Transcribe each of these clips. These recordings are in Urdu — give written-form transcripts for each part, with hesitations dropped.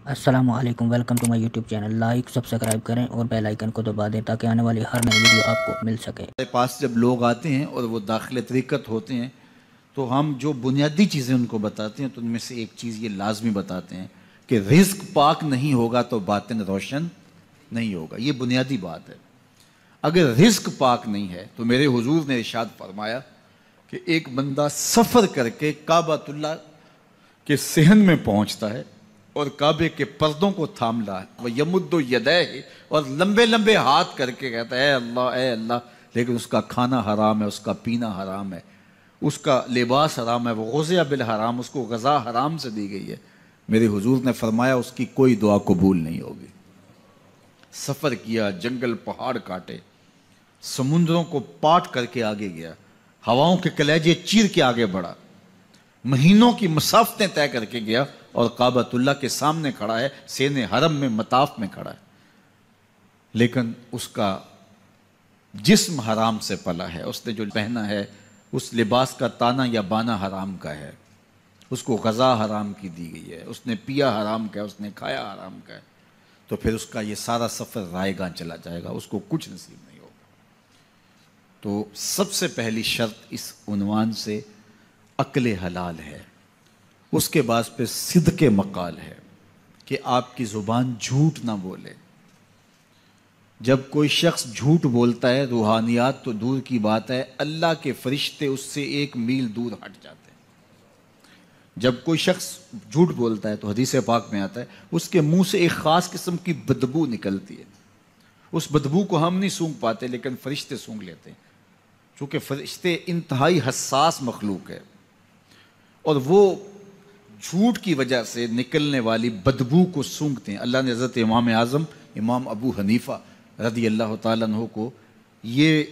السلام علیکم، welcome to my YouTube channel. Like subscribe کریں اور بیل آئیکن کو دبا دیں تاکہ آنے والی ہر نئی ویڈیو آپ کو مل سکے۔ ہمارے پاس جب لوگ آتے ہیں اور وہ داخل طریقت ہوتے ہیں تو ہم جو بنیادی چیزیں ان کو بتاتے ہیں تو ان میں سے ایک چیز یہ لازمی بتاتے ہیں کہ رزق پاک نہیں ہوگا تو باطن روشن نہیں ہوگا۔ یہ بنیادی بات ہے۔ اگر رزق پاک نہیں ہے تو میرے حضور نے ارشاد فرمایا کہ ایک بندہ سفر کر کے کعبۃ اللہ کے صحن میں پہنچتا ہے اور کعبے کے پردوں کو تھام رہا ہے، وہ یمد یدیہ، اور لمبے لمبے ہاتھ کر کے کہتا ہے اے اللہ، لیکن اس کا کھانا حرام ہے، اس کا پینا حرام ہے، اس کا لباس حرام ہے، وہ غزیہ بالحرام، اس کو غذا حرام سے دی گئی ہے۔ میرے حضور نے فرمایا اس کی کوئی دعا قبول نہیں ہوگی۔ سفر کیا، جنگل پہاڑ کاٹے، سمندروں کو پاٹ کر کے آگے گیا، ہواؤں کے کلیجے چیر کے آگے بڑھا، مہینوں کی مسافتیں طے کر کے گیا اور کعبۃ اللہ کے سامنے کھڑا ہے، سین حرم میں مطاف میں کھڑا ہے، لیکن اس کا جسم حرام سے پلا ہے۔ اس نے جو پہنا ہے اس لباس کا تانا یا بانا حرام کا ہے، اس کو غذا حرام کی دی گئی ہے، اس نے پیا حرام کا ہے، اس نے کھایا حرام کا ہے، تو پھر اس کا یہ سارا سفر رائے گاں چلا جائے گا، اس کو کچھ نصیب نہیں ہوگا۔ تو سب سے پہلی شرط اس عنوان سے عقل حلال ہے، اس کے بعد پہ صدق مقال ہے کہ آپ کی زبان جھوٹ نہ بولے۔ جب کوئی شخص جھوٹ بولتا ہے، روحانیات تو دور کی بات ہے، اللہ کے فرشتے اس سے 1 میل دور ہٹ جاتے ہیں۔ جب کوئی شخص جھوٹ بولتا ہے تو حدیث پاک میں آتا ہے اس کے منہ سے ایک خاص قسم کی بدبو نکلتی ہے۔ اس بدبو کو ہم نہیں سونگھ پاتے لیکن فرشتے سونگھ لیتے ہیں، چونکہ فرشتے انتہائی حساس مخلوق ہے، اور وہ جھوٹ کی وجہ سے نکلنے والی بدبو کو سونگھتے ہیں۔ اللہ نے حضرت امام اعظم امام ابو حنیفہ رضی اللہ تعالیٰ عنہ کو یہ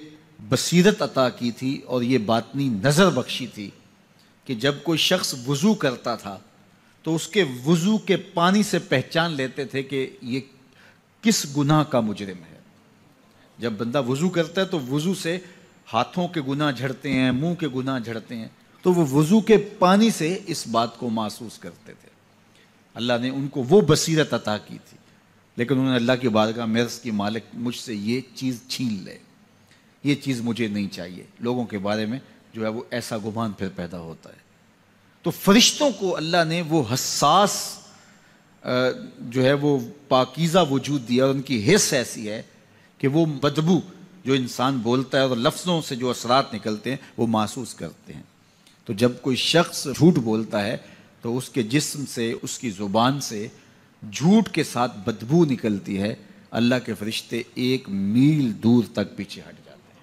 بصیرت عطا کی تھی اور یہ باطنی نظر بخشی تھی کہ جب کوئی شخص وضو کرتا تھا تو اس کے وضو کے پانی سے پہچان لیتے تھے کہ یہ کس گناہ کا مجرم ہے۔ جب بندہ وضو کرتا ہے تو وضو سے ہاتھوں کے گناہ جھڑتے ہیں، منہ کے گناہ جھڑتے ہیں، تو وہ وضو کے پانی سے اس بات کو محسوس کرتے تھے۔ اللہ نے ان کو وہ بصیرت عطا کی تھی، لیکن انہوں نے اللہ کی بارگاہ میں عرض کی مالک مجھ سے یہ چیز چھین لے، یہ چیز مجھے نہیں چاہیے۔ لوگوں کے بارے میں جو ہے وہ ایسا گمان پھر پیدا ہوتا ہے۔ تو فرشتوں کو اللہ نے وہ حساس جو ہے وہ پاکیزہ وجود دیا، اور ان کی حس ایسی ہے کہ وہ بدبو جو انسان بولتا ہے اور لفظوں سے جو اثرات نکلتے ہیں وہ محسوس کرتے ہیں۔ تو جب کوئی شخص جھوٹ بولتا ہے تو اس کے جسم سے، اس کی زبان سے جھوٹ کے ساتھ بدبو نکلتی ہے، اللہ کے فرشتے 1 میل دور تک پیچھے ہٹ جاتے ہیں۔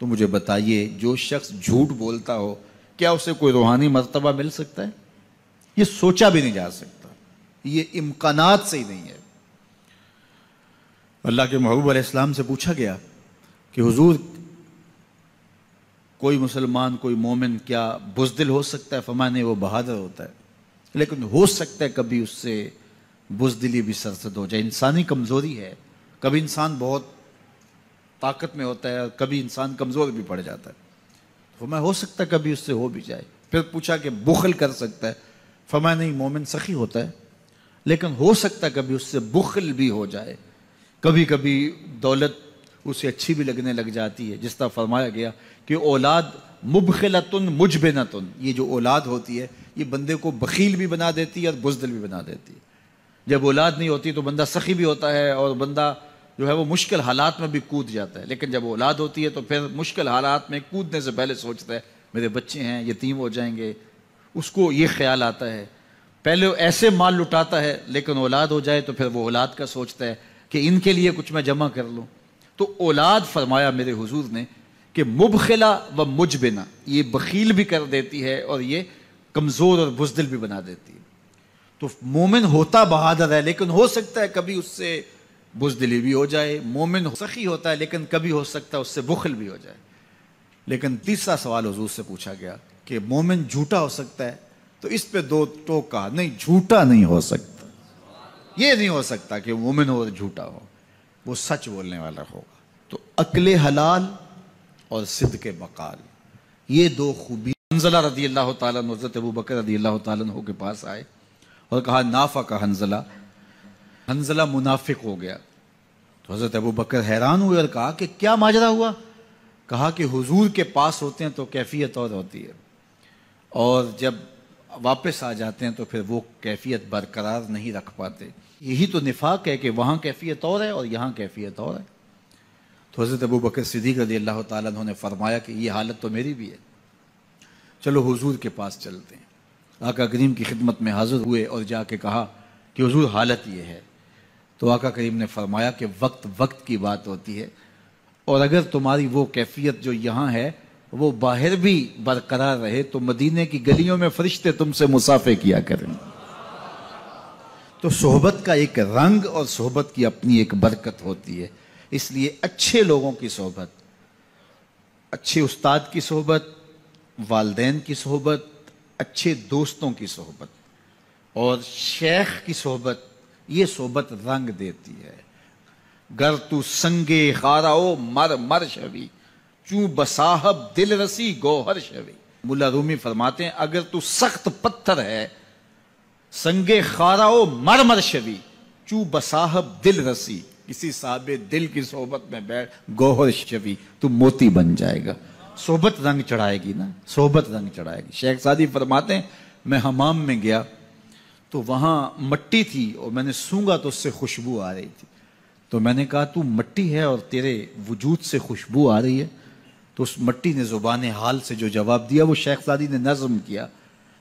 تو مجھے بتائیے جو شخص جھوٹ بولتا ہو کیا اسے کوئی روحانی مرتبہ مل سکتا ہے؟ یہ سوچا بھی نہیں جا سکتا، یہ امکانات سے ہی نہیں ہے۔ اللہ کے محبوب علیہ السلام سے پوچھا گیا کہ حضور کوئی مسلمان، کوئی مومن کیا بزدل ہو سکتا ہے؟ فرمایا نہیں، وہ بہادر ہوتا ہے، لیکن ہو سکتا ہے کبھی اس سے بزدلی بھی سرزد ہو جائے۔ انسانی کمزوری ہے، کبھی انسان بہت طاقت میں ہوتا ہے اور کبھی انسان کمزور بھی پڑ جاتا ہے۔ فرمایا ہو سکتا ہے کبھی اس سے ہو بھی جائے۔ پھر پوچھا کہ بخل کر سکتا ہے؟ فرمایا نہیں، مومن سخی ہوتا ہے لیکن ہو سکتا ہے کبھی اس سے بخل بھی ہو جائے، کبھی کبھی دولت اسے اچھی بھی لگنے لگ جاتی ہے، جس طرح فرمایا گیا کہ اولاد مبخلتن مجبنتن، یہ جو اولاد ہوتی ہے یہ بندے کو بخیل بھی بنا دیتی ہے اور بزدل بھی بنا دیتی ہے۔ جب اولاد نہیں ہوتی تو بندہ سخی بھی ہوتا ہے اور بندہ جو ہے وہ مشکل حالات میں بھی کود جاتا ہے، لیکن جب اولاد ہوتی ہے تو پھر مشکل حالات میں کودنے سے پہلے سوچتا ہے میرے بچے ہیں یتیم ہو جائیں گے، اس کو یہ خیال آتا ہے۔ پہلے ایسے مال لٹاتا ہے لیکن اولاد ہو جائے تو پھر وہ اولاد کا سوچتا ہے کہ ان کے لیے کچھ میں جمع کر لوں۔ تو اولاد فرمایا میرے حضور نے کہ مبخلہ و مجبنہ، یہ بخیل بھی کر دیتی ہے اور یہ کمزور اور بزدل بھی بنا دیتی ہے۔ تو مومن ہوتا بہادر ہے لیکن ہو سکتا ہے کبھی اس سے بزدلی بھی ہو جائے، مومن سخی ہوتا ہے لیکن کبھی ہو سکتا ہے اس سے بخل بھی ہو جائے۔ لیکن تیسرا سوال حضور سے پوچھا گیا کہ مومن جھوٹا ہو سکتا ہے؟ تو اس پہ 2 ٹوک کہا، نہیں جھوٹا نہیں ہو سکتا، یہ نہیں ہو سکتا کہ مومن ہو اور جھوٹا ہو، وہ سچ بولنے والا ہوگا۔ تو عقل حلال اور صدق مقال، یہ 2 خوبی۔ حنظلہ رضی اللہ تعالیٰ عنہ حضرت ابو بکر رضی اللہ تعالیٰ عنہ کے پاس آئے اور کہا نافق حنظلہ، حنظلہ منافق ہو گیا۔ تو حضرت ابو بکر حیران ہوئے اور کہا کہ کیا ماجرا ہوا؟ کہا کہ حضور کے پاس ہوتے ہیں تو کیفیت اور ہوتی ہے، اور جب واپس آ جاتے ہیں تو پھر وہ کیفیت برقرار نہیں رکھ پاتے۔ یہی تو نفاق ہے کہ وہاں کیفیت اور ہے اور یہاں کیفیت اور ہے۔ تو حضرت ابو بکر صدیق رضی اللہ تعالیٰ عنہ نے فرمایا کہ یہ حالت تو میری بھی ہے، چلو حضور کے پاس چلتے ہیں۔ آقا کریم کی خدمت میں حاضر ہوئے اور جا کے کہا کہ حضور حالت یہ ہے۔ تو آقا کریم نے فرمایا کہ وقت وقت کی بات ہوتی ہے، اور اگر تمہاری وہ کیفیت جو یہاں ہے وہ باہر بھی برقرار رہے تو مدینے کی گلیوں میں فرشتے تم سے مصافحہ کیا کریں۔ تو صحبت کا ایک رنگ اور صحبت کی اپنی ایک برکت ہوتی ہے، اس لیے اچھے لوگوں کی صحبت، اچھے استاد کی صحبت، والدین کی صحبت، اچھے دوستوں کی صحبت اور شیخ کی صحبت، یہ صحبت رنگ دیتی ہے۔ گر تو سنگے خاراؤ مر مر شوی چوں بصاحب دل رسی گوہر شوی۔ مولا رومی فرماتے ہیں اگر تو سخت پتھر ہے، سنگے خاراؤ مر مر شوی چوں بصاحب دل رسی، کسی صاحب دل کی صحبت میں بیٹھ گوہر شوی، تو موتی بن جائے گا۔ صحبت رنگ چڑھائے گی نا، صحبت رنگ چڑھائے گی۔ شیخ سعدی فرماتے ہیں میں حمام میں گیا تو وہاں مٹی تھی اور میں نے سونگا تو اس سے خوشبو آ رہی تھی، تو میں نے کہا تو مٹی ہے اور تیرے وجود سے خوشبو آ رہی ہے؟ تو اس مٹی نے زبان حال سے جو جواب دیا وہ شیخ سعدی نے نظم کیا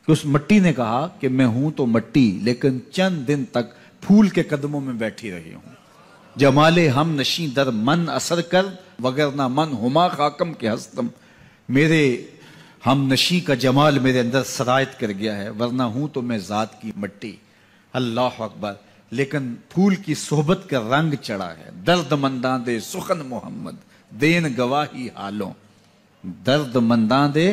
کہ اس مٹی نے کہا کہ میں ہوں تو مٹی لیکن چند دن تک پھول کے قدموں میں بیٹھی رہی ہوں، جمال ہم نشیں در من اثر کر وگرنہ من ہما خاکم کے ہستم، میرے ہم نشیں کا جمال میرے اندر سرایت کر گیا ہے ورنہ ہوں تو میں ذات کی مٹی۔ اللہ اکبر۔ لیکن پھول کی صحبت کا رنگ چڑھا ہے۔ درد منداں دے سخن محمد دین گواہی حالوں، درد منداں دے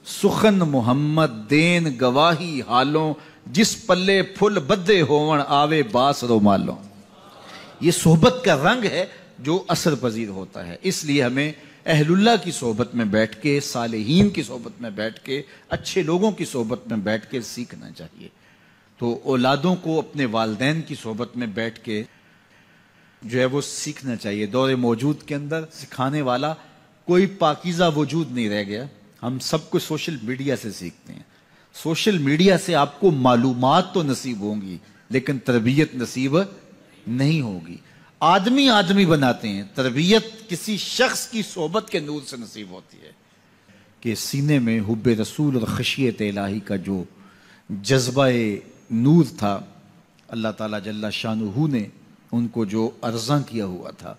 سخن محمد دین گواہی حالوں، جس پلے پھل بدے ہون آوے باس رومالوں۔ یہ صحبت کا رنگ ہے جو اثر پذیر ہوتا ہے، اس لیے ہمیں اہل اللہ کی صحبت میں بیٹھ کے، صالحین کی صحبت میں بیٹھ کے، اچھے لوگوں کی صحبت میں بیٹھ کے سیکھنا چاہیے۔ تو اولادوں کو اپنے والدین کی صحبت میں بیٹھ کے جو ہے وہ سیکھنا چاہیے۔ دور موجود کے اندر سکھانے والا کوئی پاکیزہ وجود نہیں رہ گیا، ہم سب کچھ سوشل میڈیا سے سیکھتے ہیں۔ سوشل میڈیا سے آپ کو معلومات تو نصیب ہوں گی لیکن تربیت نصیب نہیں ہوگی۔ آدمی آدمی بناتے ہیں، تربیت کسی شخص کی صحبت کے نور سے نصیب ہوتی ہے کہ سینے میں حب رسول اور خشیت الہی کا جو جذبہ نور تھا، اللہ تعالیٰ جل شانہ نے ان کو جو عرضاں کیا ہوا تھا،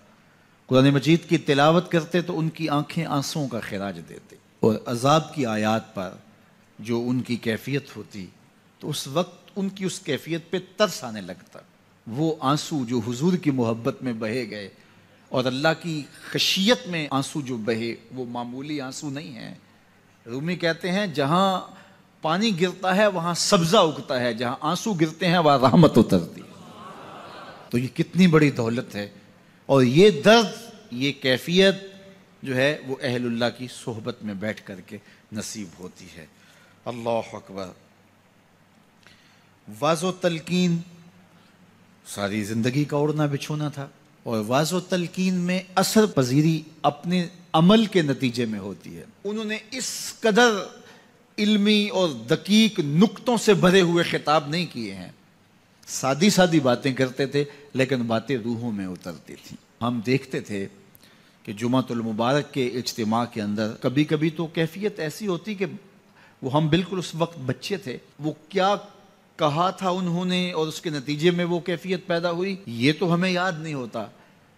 قرآن مجید کی تلاوت کرتے تو ان کی آنکھیں آنسوں کا خراج دیتے، اور عذاب کی آیات پر جو ان کی کیفیت ہوتی تو اس وقت ان کی اس کیفیت پہ ترس آنے لگتا۔ وہ آنسو جو حضور کی محبت میں بہے گئے اور اللہ کی خشیت میں آنسو جو بہے وہ معمولی آنسو نہیں ہیں۔ رومی کہتے ہیں جہاں پانی گرتا ہے وہاں سبزہ اگتا ہے، جہاں آنسو گرتے ہیں وہاں رحمت اترتی ہے۔ تو یہ کتنی بڑی دولت ہے، اور یہ درد، یہ کیفیت جو ہے وہ اہل اللہ کی صحبت میں بیٹھ کر کے نصیب ہوتی ہے۔ اللہ اکبر۔ واز و تلقین ساری زندگی کا اڑنا بچھونا تھا، اور واز و تلقین میں اثر پذیری اپنے عمل کے نتیجے میں ہوتی ہے۔ انہوں نے اس قدر علمی اور دقیق نکتوں سے بھرے ہوئے خطاب نہیں کیے ہیں، سادی سادی باتیں کرتے تھے لیکن باتیں روحوں میں اترتی تھیں۔ ہم دیکھتے تھے کہ جمعۃ المبارک کے اجتماع کے اندر کبھی کبھی تو کیفیت ایسی ہوتی کہ وہ ہم بالکل اس وقت بچے تھے، وہ کیا کہا تھا انہوں نے اور اس کے نتیجے میں وہ کیفیت پیدا ہوئی یہ تو ہمیں یاد نہیں ہوتا،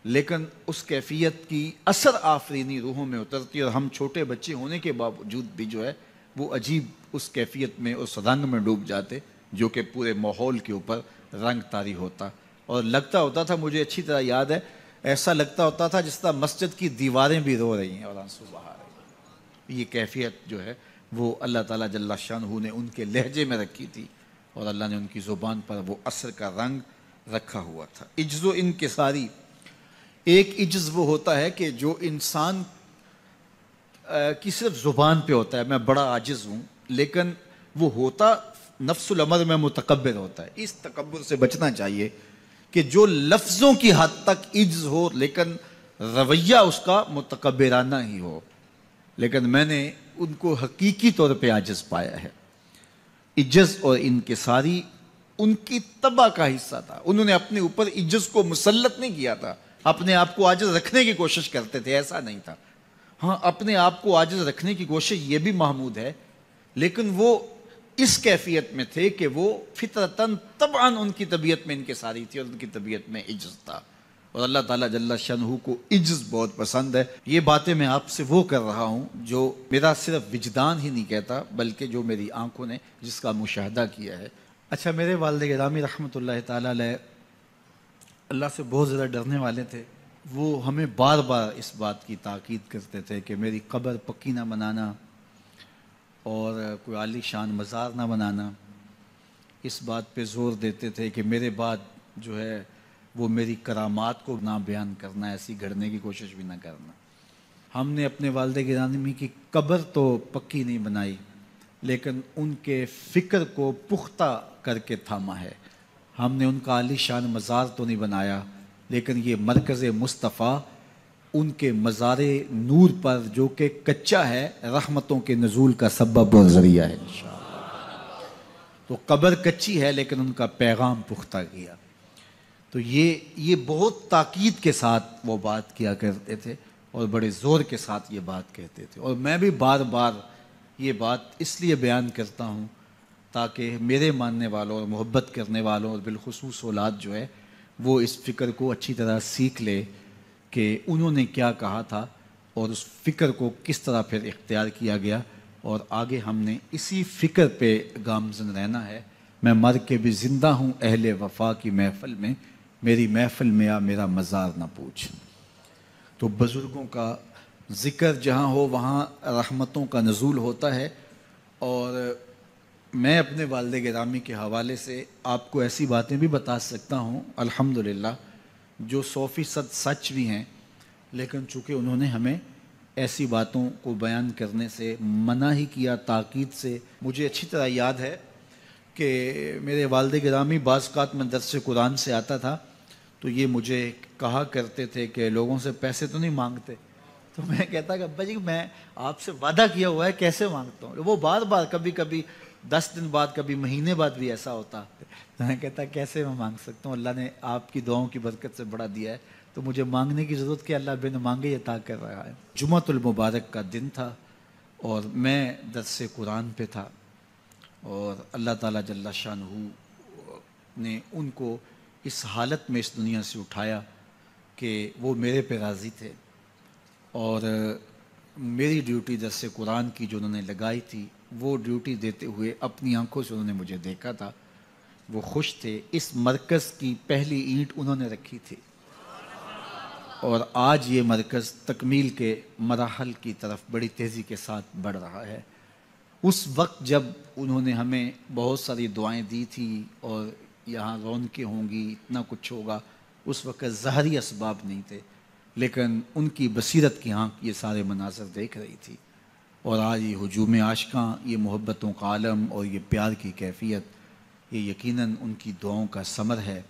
لیکن اس کیفیت کی اثر آفرینی روحوں میں اترتی، اور ہم چھوٹے بچے ہونے کے باوجود بھی جو ہے وہ عجیب اس کیفیت میں، اس رنگ میں ڈوب جاتے جو کہ پورے ماحول کے اوپر رنگ طاری ہوتا، اور لگتا ہوتا تھا، مجھے اچھی طرح یاد ہے، ایسا لگتا ہوتا تھا جس طرح مسجد کی دیواریں بھی رو رہی ہیں اور آنسو بہا رہی ہیں۔ یہ کیفیت جو ہے وہ اللہ تعالیٰ جل شانہ نے ان کے لہجے میں رکھی تھی، اور اللہ نے ان کی زبان پر وہ اثر کا رنگ رکھا ہوا تھا۔ عجز و انکساری، ایک عجز وہ ہوتا ہے کہ جو انسان کی صرف زبان پہ ہوتا ہے میں بڑا عاجز ہوں، لیکن وہ ہوتا نفس الامر میں متکبر ہوتا ہے۔ اس تکبر سے بچنا چاہیے کہ جو لفظوں کی حد تک عجز ہو لیکن رویہ اس کا متکبرانہ ہی ہو، لیکن میں نے ان کو حقیقی طور پہ عاجز پایا ہے۔ عجز اور انکساری ان کی طبع کا حصہ تھا۔ انہوں نے اپنے اوپر عجز کو مسلط نہیں کیا تھا، اپنے آپ کو عاجز رکھنے کی کوشش کرتے تھے، ایسا نہیں تھا۔ ہاں، اپنے آپ کو عاجز رکھنے کی کوشش یہ بھی محمود ہے، لیکن وہ اس کیفیت میں تھے کہ وہ فطرتاً طبعاً ان کی طبیعت میں انکساری تھی اور ان کی طبیعت میں عجز تھا، اور اللہ تعالیٰ جل شانہ کو عجز بہت پسند ہے۔ یہ باتیں میں آپ سے وہ کر رہا ہوں جو میرا صرف وجدان ہی نہیں کہتا، بلکہ جو میری آنکھوں نے جس کا مشاہدہ کیا ہے۔ اچھا، میرے والد گرامی رحمۃ اللہ تعالیٰ علیہ اللہ سے بہت زیادہ ڈرنے والے تھے۔ وہ ہمیں بار بار اس بات کی تاکید کرتے تھے کہ میری قبر پکی نہ بنانا اور کوئی عالی شان مزار نہ بنانا۔ اس بات پہ زور دیتے تھے کہ میرے بعد جو ہے وہ میری کرامات کو نہ بیان کرنا، ایسی گھڑنے کی کوشش بھی نہ کرنا۔ ہم نے اپنے والد گرامی کی قبر تو پکی نہیں بنائی، لیکن ان کے فکر کو پختہ کر کے تھاما ہے۔ ہم نے ان کا عالی شان مزار تو نہیں بنایا، لیکن یہ مرکز مصطفیٰ ان کے مزار نور پر جو کہ کچا ہے، رحمتوں کے نزول کا سبب اور ذریعہ ہے انشاءاللہ۔ تو قبر کچی ہے لیکن ان کا پیغام پختہ کیا۔ تو یہ بہت تاکید کے ساتھ وہ بات کیا کرتے تھے اور بڑے زور کے ساتھ یہ بات کہتے تھے، اور میں بھی بار بار یہ بات اس لیے بیان کرتا ہوں تاکہ میرے ماننے والوں اور محبت کرنے والوں اور بالخصوص اولاد جو ہے وہ اس فکر کو اچھی طرح سیکھ لے کہ انہوں نے کیا کہا تھا اور اس فکر کو کس طرح پھر اختیار کیا گیا، اور آگے ہم نے اسی فکر پہ گامزن رہنا ہے۔ میں مر کے بھی زندہ ہوں اہل وفا کی محفل میں، میری محفل میں آ میرا مزار نہ پوچھ۔ تو بزرگوں کا ذکر جہاں ہو وہاں رحمتوں کا نزول ہوتا ہے، اور میں اپنے والد گرامی کے حوالے سے آپ کو ایسی باتیں بھی بتا سکتا ہوں الحمدللہ جو 100% سچ بھی ہیں، لیکن چونکہ انہوں نے ہمیں ایسی باتوں کو بیان کرنے سے منع ہی کیا تاکید سے۔ مجھے اچھی طرح یاد ہے کہ میرے والد گرامی بعض اوقات میں درس قرآن سے آتا تھا تو یہ مجھے کہا کرتے تھے کہ لوگوں سے پیسے تو نہیں مانگتے؟ تو میں کہتا کہ ابا جی میں آپ سے وعدہ کیا ہوا ہے، کیسے مانگتا ہوں؟ وہ بار بار کبھی کبھی 10 دن بعد کبھی مہینے بعد بھی ایسا ہوتا۔ میں کہتا کیسے میں مانگ سکتا ہوں، اللہ نے آپ کی دعاؤں کی برکت سے بڑا دیا ہے، تو مجھے مانگنے کی ضرورت کہ اللہ بن مانگے عطا کر رہا ہے۔ جمعۃ المبارک کا دن تھا اور میں درس قرآن پہ تھا، اور اللہ تعالیٰ جل شانہ نے ان کو اس حالت میں اس دنیا سے اٹھایا کہ وہ میرے پہ راضی تھے، اور میری ڈیوٹی درس قرآن کی جو انہوں نے لگائی تھی وہ ڈیوٹی دیتے ہوئے اپنی آنکھوں سے انہوں نے مجھے دیکھا تھا، وہ خوش تھے۔ اس مرکز کی پہلی اینٹ انہوں نے رکھی تھی، اور آج یہ مرکز تکمیل کے مراحل کی طرف بڑی تیزی کے ساتھ بڑھ رہا ہے۔ اس وقت جب انہوں نے ہمیں بہت ساری دعائیں دی تھی اور یہاں رونقیں ہوں گی، اتنا کچھ ہوگا، اس وقت ظاہری اسباب نہیں تھے، لیکن ان کی بصیرت کی آنکھ یہ سارے مناظر دیکھ رہی تھی، اور آج یہ ہجوم عاشقاں، یہ محبتوں کا عالم اور یہ پیار کی کیفیت، یہ یقیناً ان کی دعاؤں کا ثمر ہے۔